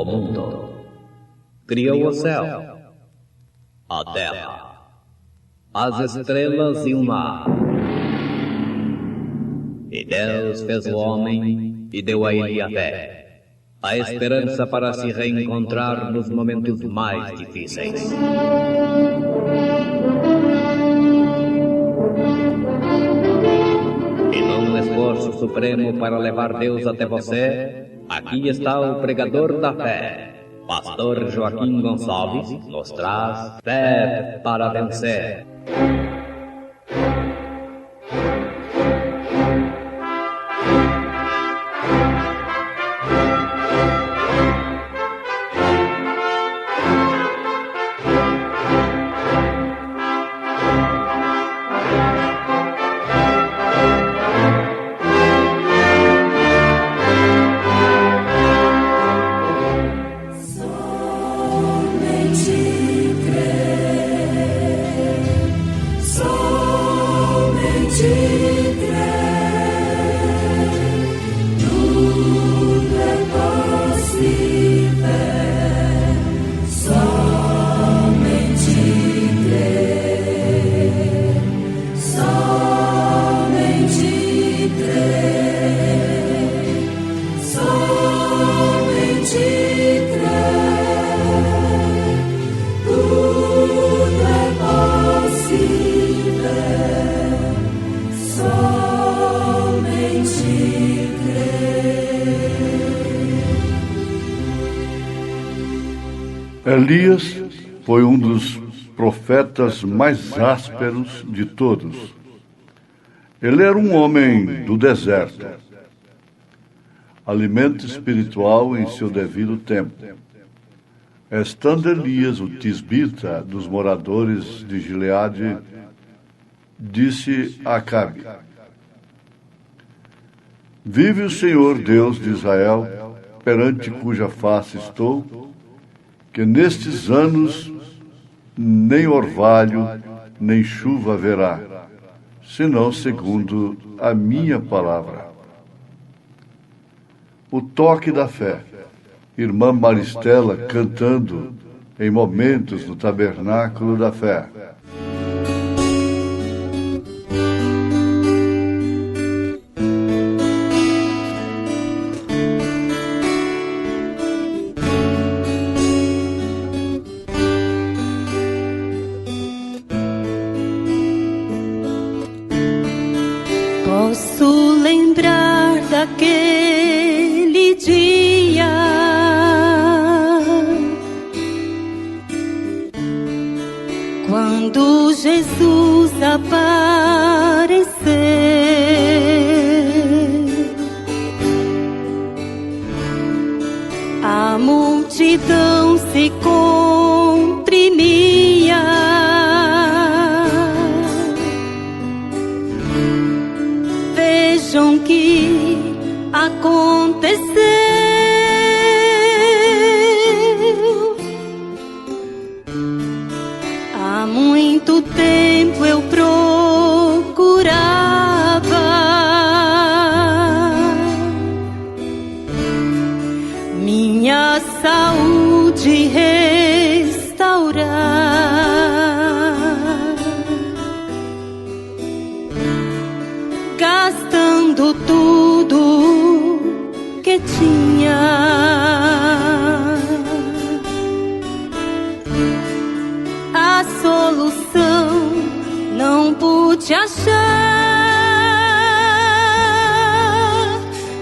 mundo, criou o céu, a terra, as estrelas e o mar. E Deus fez o homem e deu a ele a fé, a esperança para se reencontrar nos momentos mais difíceis. E num esforço supremo para levar Deus até você, aqui está o pregador da fé. Pastor Joaquim Gonçalves nos traz fé para vencer. Elias foi um dos profetas mais ásperos de todos. Ele era um homem do deserto, alimento espiritual em seu devido tempo. Estando Elias, o tisbita dos moradores de Gileade, disse a Acabe: Vive o Senhor Deus de Israel, perante cuja face estou, que nestes anos nem orvalho, nem chuva haverá, senão segundo a minha palavra. O toque da fé. Irmã Maristela cantando em momentos no tabernáculo da fé. Posso lembrar daquele dia, quando Jesus apareceu. A multidão se comprimia, vejam que aconteceu. Há muito tempo eu procurava minha saúde restaurar, gastando tudo que tinha. A solução não pude achar.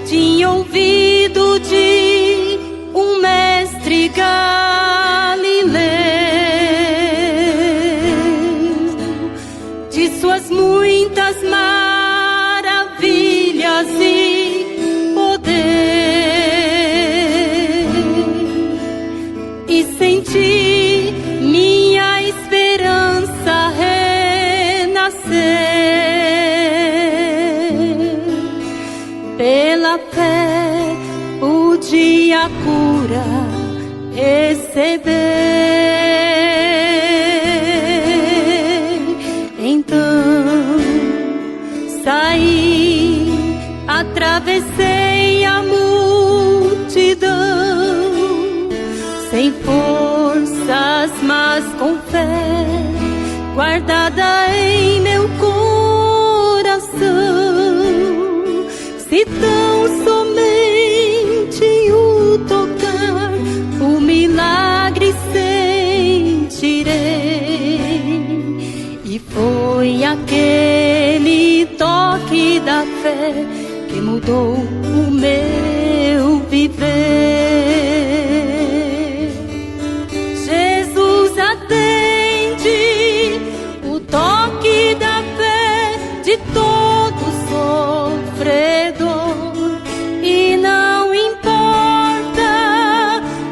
Tinha ouvido de um mestre galileu, de suas muitas maravilhas e poder, e senti minha esperança renascer. Pela fé pude a cura receber. Então saí, atravessei a multidão sem forças, mas com fé, guardada em meu coração. Se tão somente o tocar, o milagre sentirei. E foi aquele toque da fé que mudou o meu viver. Jesus atende o toque da fé de todo sofredor, e não importa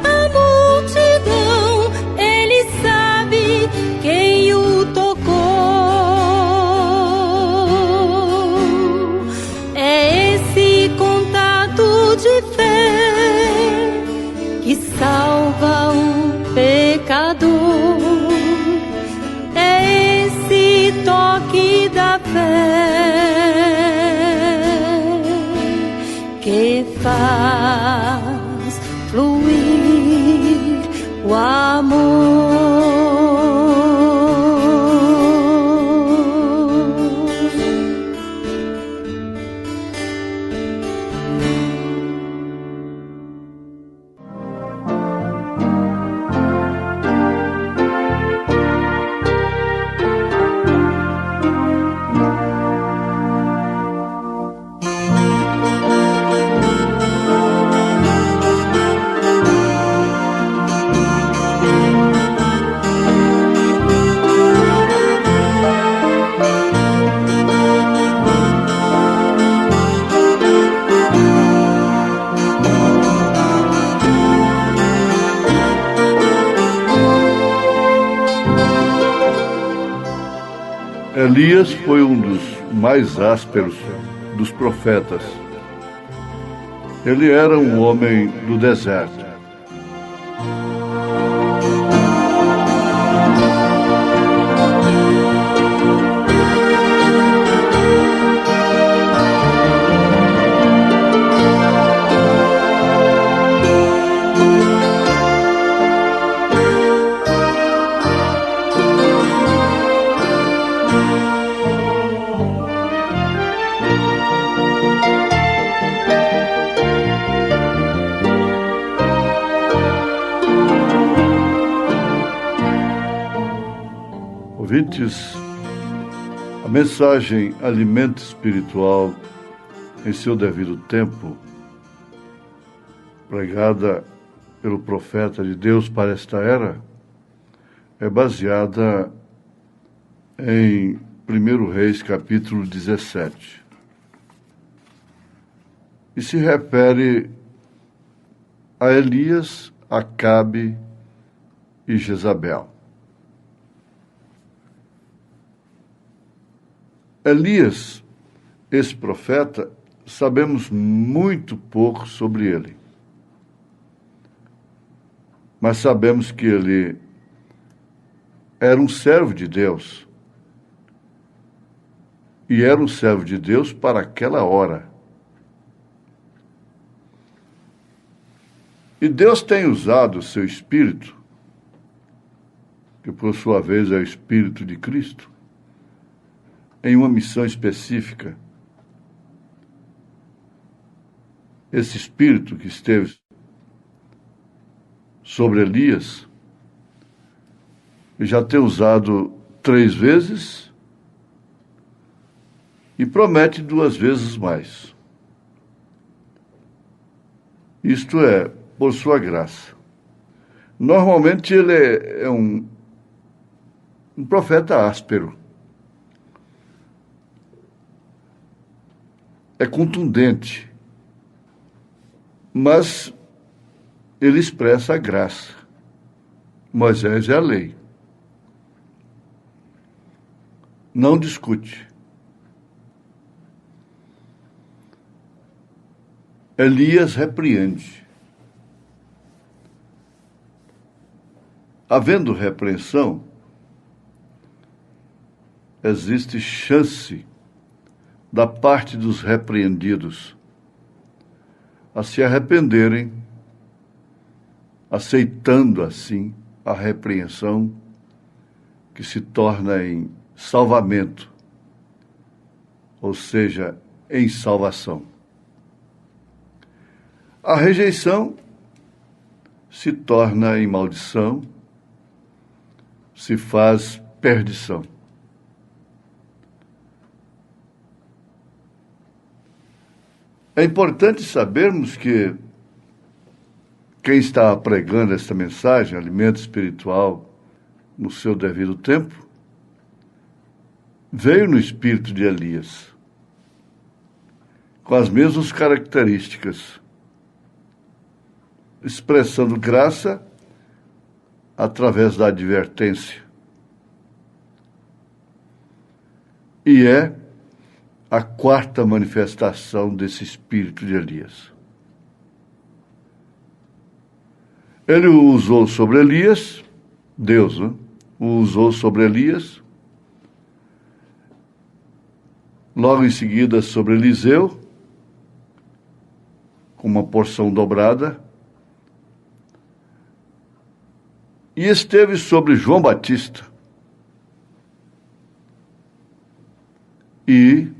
a multidão, Ele sabe quem o tocou. É esse contato de fé que salva o pecador. É esse toque da fé que faz fluir o amor. Elias foi um dos mais ásperos dos profetas. Ele era um homem do deserto. Ouvintes, a mensagem Alimento Espiritual em seu devido tempo, pregada pelo profeta de Deus para esta era, é baseada em 1 Reis, capítulo 17. E se refere a Elias, Acabe e Jezabel. Elias, esse profeta, sabemos muito pouco sobre ele. Mas sabemos que ele era um servo de Deus. E era um servo de Deus para aquela hora. E Deus tem usado o seu Espírito, que por sua vez é o Espírito de Cristo, em uma missão específica. Esse Espírito que esteve sobre Elias, já tem usado 3 vezes e promete 2 vezes mais. Isto é, por sua graça. Normalmente ele é um profeta áspero. É contundente, mas ele expressa a graça. Moisés é a lei. Não discute. Elias repreende. Havendo repreensão, existe chance da parte dos repreendidos a se arrependerem, aceitando assim a repreensão que se torna em salvamento, ou seja, em salvação. A rejeição se torna em maldição, se faz perdição. É importante sabermos que quem está pregando esta mensagem, alimento espiritual, no seu devido tempo, veio no espírito de Elias, com as mesmas características, expressando graça através da advertência. E é a quarta manifestação desse espírito de Elias. Ele o usou sobre Elias, Deus, né? O usou sobre Elias, logo em seguida sobre Eliseu, com uma porção dobrada, e esteve sobre João Batista, e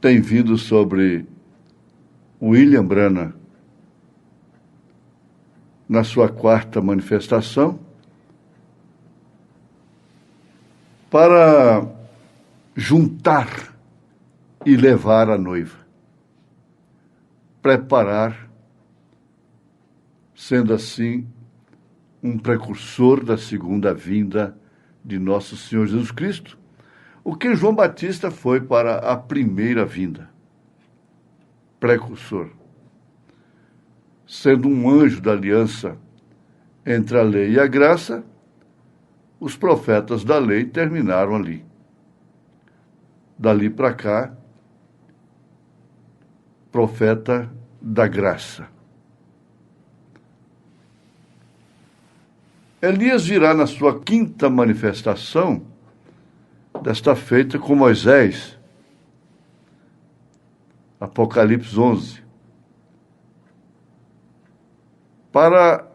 tem vindo sobre William Branham, na sua quarta manifestação, para juntar e levar a noiva, preparar, sendo assim um precursor da segunda vinda de nosso Senhor Jesus Cristo, o que João Batista foi para a primeira vinda, precursor, sendo um anjo da aliança entre a lei e a graça. Os profetas da lei terminaram ali. Dali para cá, profeta da graça. Elias virá na sua quinta manifestação, desta feita com Moisés, Apocalipse 11, para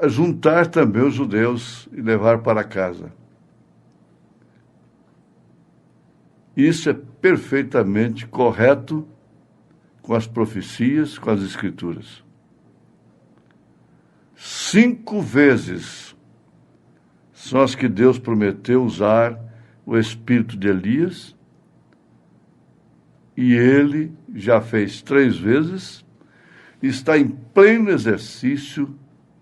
juntar também os judeus e levar para casa. Isso é perfeitamente correto com as profecias, com as escrituras. 5 vezes são as que Deus prometeu usar o espírito de Elias, e ele já fez 3 vezes, e está em pleno exercício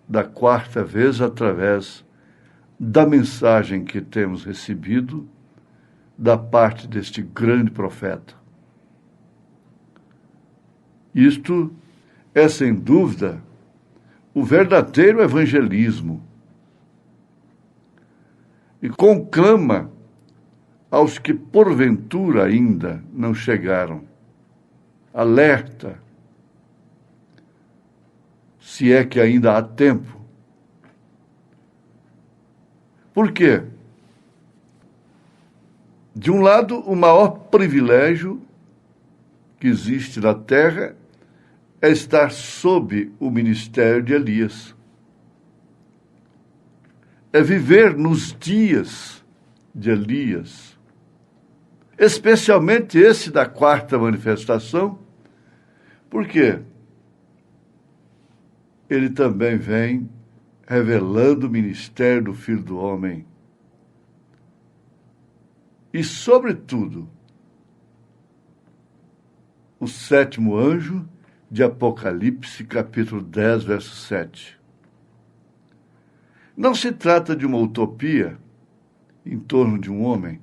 da 4ª vez, através da mensagem que temos recebido da parte deste grande profeta. Isto é, sem dúvida, o verdadeiro evangelismo, e conclama aos que porventura ainda não chegaram, alerta, se é que ainda há tempo. Por quê? De um lado, o maior privilégio que existe na terra é estar sob o ministério de Elias. É viver nos dias de Elias, especialmente esse da 4ª manifestação. Por quê? Ele também vem revelando o ministério do Filho do Homem. E, sobretudo, o 7º anjo de Apocalipse, capítulo 10, verso 7. Não se trata de uma utopia em torno de um homem,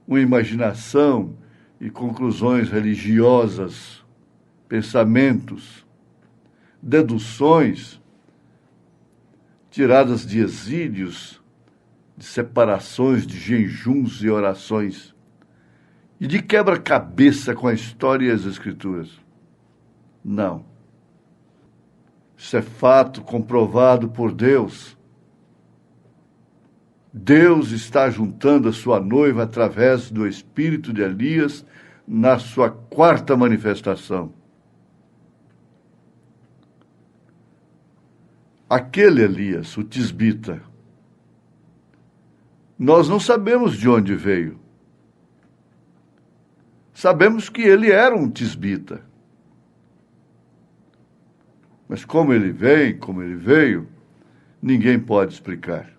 uma imaginação e conclusões religiosas, pensamentos, deduções tiradas de exílios, de separações, de jejuns e orações, e de quebra-cabeça com a história e as escrituras. Não. Isso é fato comprovado por Deus. Deus está juntando a sua noiva através do espírito de Elias na sua 4ª manifestação. aquele Elias, o tisbita, nós não sabemos de onde veio. Sabemos que ele era um tisbita. Mas como ele vem, como ele veio, ninguém pode explicar.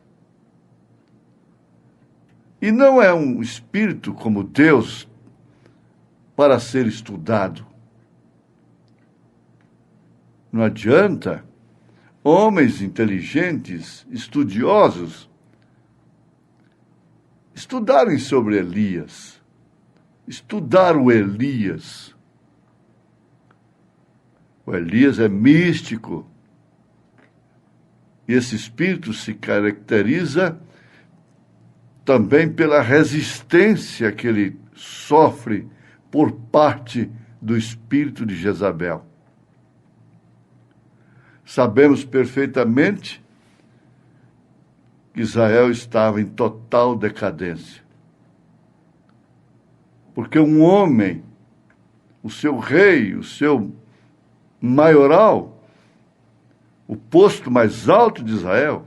E não é um espírito como Deus para ser estudado. Não adianta homens inteligentes, estudiosos, estudarem sobre Elias, estudar o Elias. O Elias é místico. E esse espírito se caracteriza também pela resistência que ele sofre por parte do espírito de Jezabel. Sabemos perfeitamente que Israel estava em total decadência. Porque um homem, o seu rei, o seu maioral, o posto mais alto de Israel,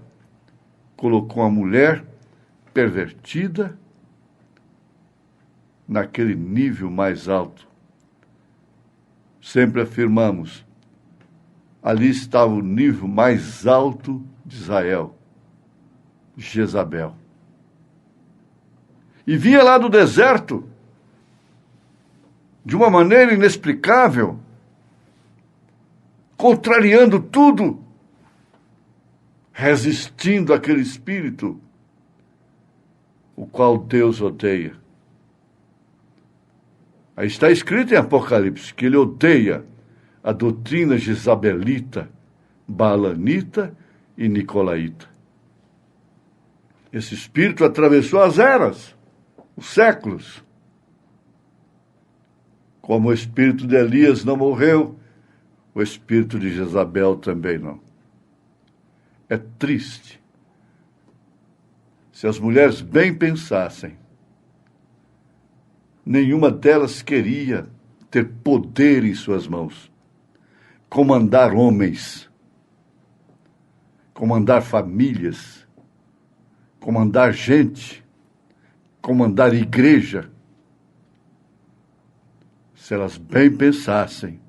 colocou uma mulher pervertida naquele nível mais alto. Sempre afirmamos, ali estava o nível mais alto de Israel, Jezabel. E vinha lá do deserto, de uma maneira inexplicável, contrariando tudo, resistindo àquele espírito, o qual Deus odeia. Aí está escrito em Apocalipse que ele odeia a doutrina jezabelita, baalanita e nicolaíta. Esse espírito atravessou as eras, os séculos. Como o espírito de Elias não morreu, o espírito de Jezabel também não. É triste. Se as mulheres bem pensassem, nenhuma delas queria ter poder em suas mãos, comandar homens, comandar famílias, comandar gente, comandar igreja. Se elas bem pensassem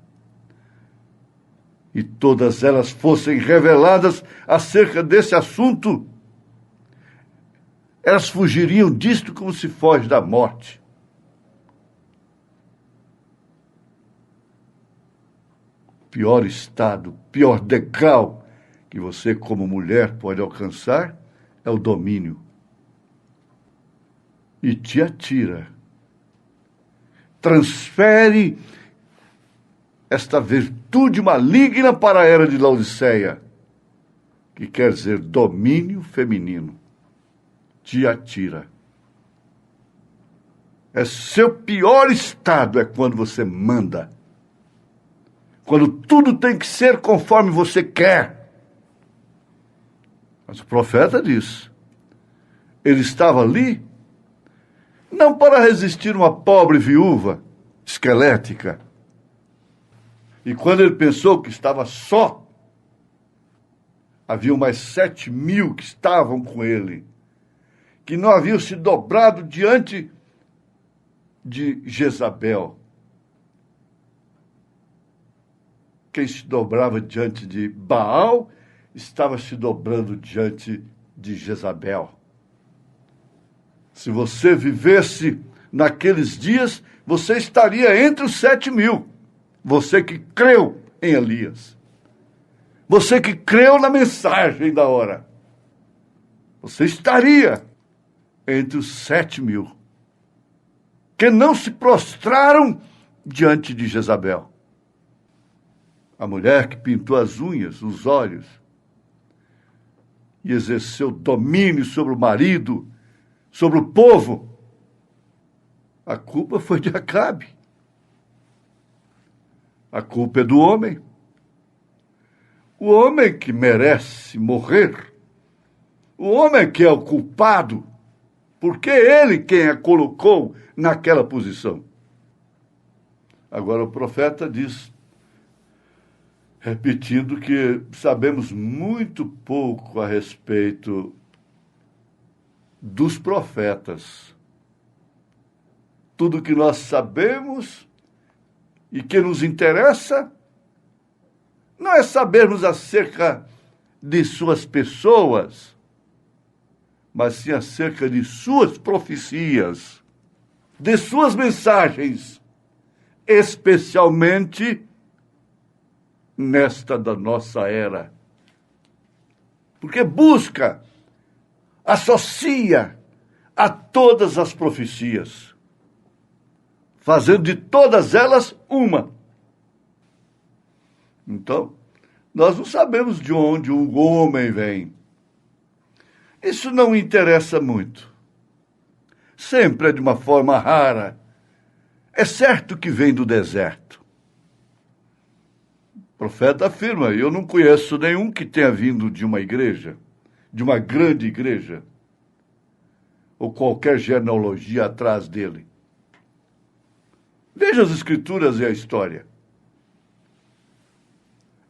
e todas elas fossem reveladas acerca desse assunto, elas fugiriam disto como se foge da morte. Pior estado, pior degrau que você como mulher pode alcançar é o domínio. E te atira. Transfere esta virtude maligna para a era de Laodiceia, que quer dizer domínio feminino. Te atira. É seu pior estado é quando você manda. Quando tudo tem que ser conforme você quer. Mas o profeta diz, ele estava ali não para resistir uma pobre viúva esquelética. E quando ele pensou que estava só, havia mais 7.000 que estavam com ele, que não haviam se dobrado diante de Jezabel. Quem se dobrava diante de Baal estava se dobrando diante de Jezabel. Se você vivesse naqueles dias, você estaria entre os 7.000. Você que creu em Elias. Você que creu na mensagem da hora. Você estaria entre os 7.000 que não se prostraram diante de Jezabel. A mulher que pintou as unhas, os olhos, e exerceu domínio sobre o marido, sobre o povo. A culpa foi de Acabe. A culpa é do homem. O homem que merece morrer. O homem que é o culpado. Porque é ele quem a colocou naquela posição. Agora o profeta diz, repetindo que sabemos muito pouco a respeito dos profetas. Tudo que nós sabemos e que nos interessa não é sabermos acerca de suas pessoas, mas sim acerca de suas profecias, de suas mensagens, especialmente nesta da nossa era. Porque busca, associa a todas as profecias, fazendo de todas elas uma. Então, nós não sabemos de onde o homem vem. Isso não interessa muito. Sempre é de uma forma rara. É certo que vem do deserto. O profeta afirma, eu não conheço nenhum que tenha vindo de uma igreja, de uma grande igreja, ou qualquer genealogia atrás dele. Veja as escrituras e a história.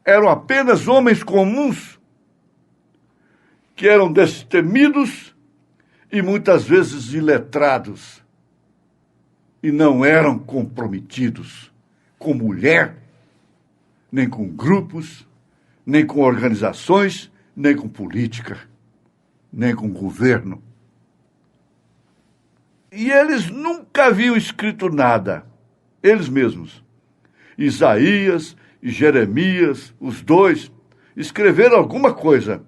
Eram apenas homens comuns que eram destemidos e muitas vezes iletrados e não eram comprometidos com mulher, nem com grupos, nem com organizações, nem com política, nem com governo. E eles nunca haviam escrito nada, eles mesmos. Isaías e Jeremias, os dois, escreveram alguma coisa,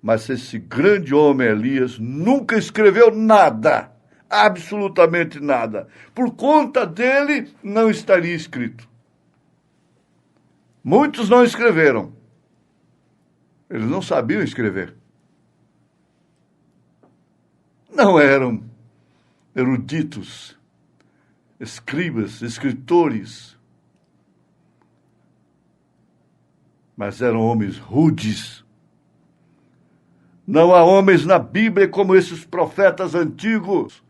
mas esse grande homem Elias nunca escreveu nada, absolutamente nada. Por conta dele, não estaria escrito. Muitos não escreveram. Eles não sabiam escrever. Não eram eruditos, escribas, escritores, mas eram homens rudes. Não há homens na Bíblia como esses profetas antigos.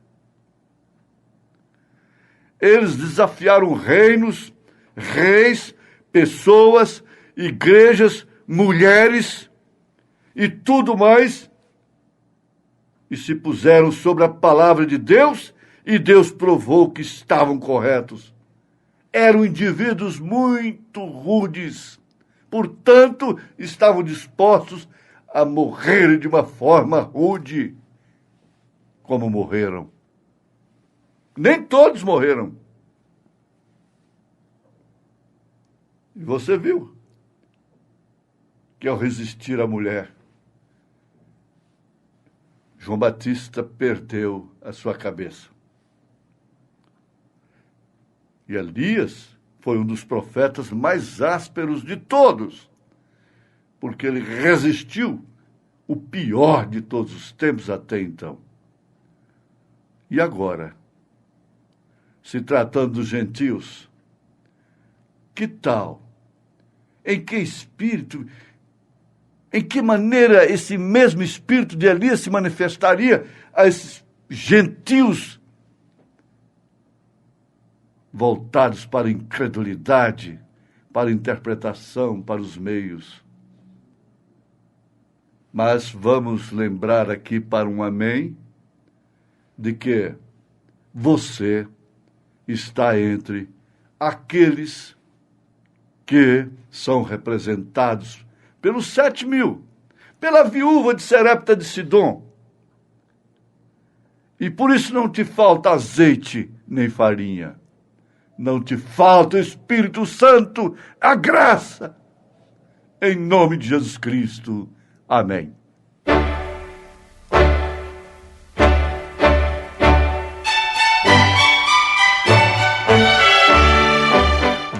Eles desafiaram reinos, reis, pessoas, igrejas, mulheres e tudo mais, e se puseram sobre a palavra de Deus, e Deus provou que estavam corretos. Eram indivíduos muito rudes, portanto, estavam dispostos a morrer de uma forma rude, como morreram. Nem todos morreram. E você viu que ao resistir à mulher, João Batista perdeu a sua cabeça. E Elias foi um dos profetas mais ásperos de todos, porque ele resistiu o pior de todos os tempos até então. E agora, se tratando dos gentios, que tal? Em que espírito, em que maneira esse mesmo espírito de Elias se manifestaria a esses gentios voltados para a incredulidade, para a interpretação, para os meios? Mas vamos lembrar aqui para um amém de que você está entre aqueles que são representados pelos 7.000, pela viúva de Serepta de Sidom. E por isso não te falta azeite nem farinha. Não te falta o Espírito Santo, a graça. Em nome de Jesus Cristo. Amém.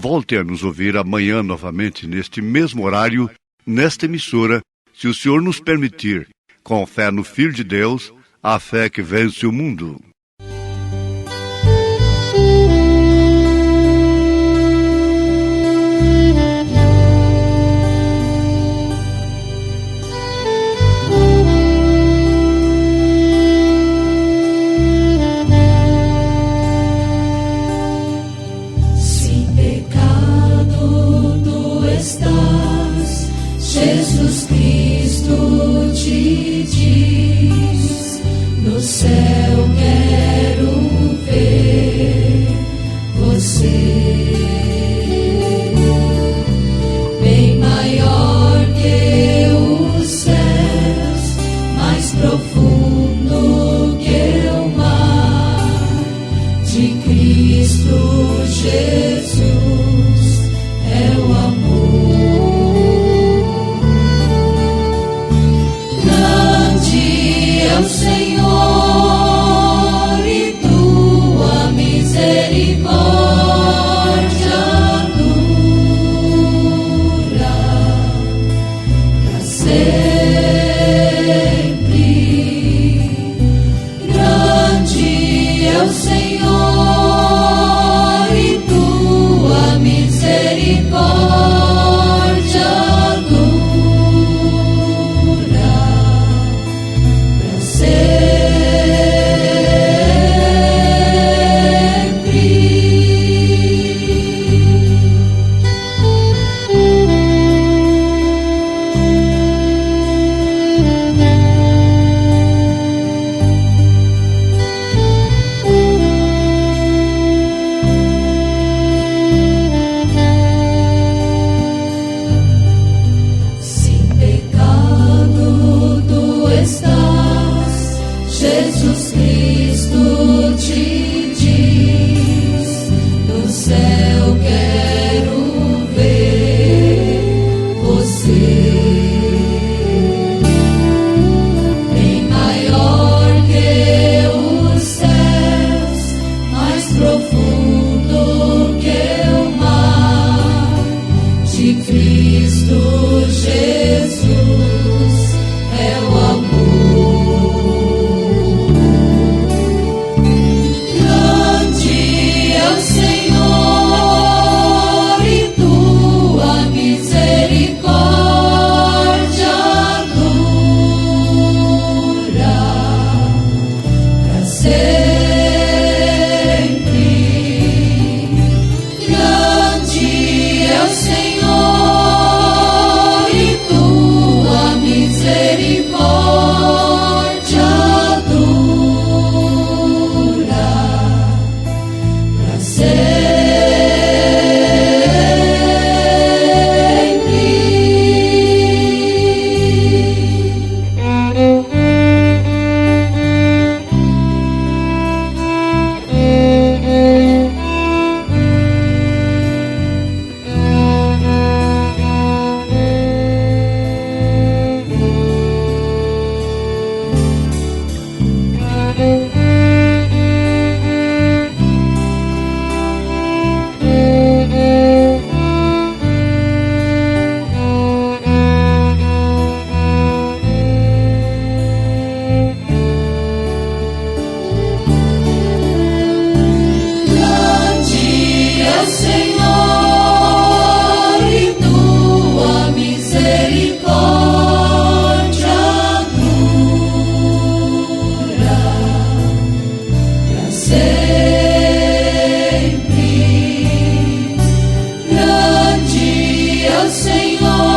Volte a nos ouvir amanhã novamente, neste mesmo horário, nesta emissora, se o Senhor nos permitir, com fé no Filho de Deus, a fé que vence o mundo. Se pecado tu estás Jesus Cristo te diz: no céu quero ver você. Bem maior que os céus, mais profundo que o mar, de Cristo Jesus é o amor. Grande é o Senhor e tua misericórdia dura para sempre. Grande é o Senhor e tua misericórdia dura para sem pecado tu estás, Jesus Cristo te diz: no céu quero ver você. Bem maior que os céus, mais profundo que o mar, de Cristo Jesus é o amor. Grande é o Senhor e tua misericórdia dura para sempre. Grande é o Senhor e tua misericórdia dura para Grande é o Senhor e tua misericórdia dura para sempre. Grande é o Senhor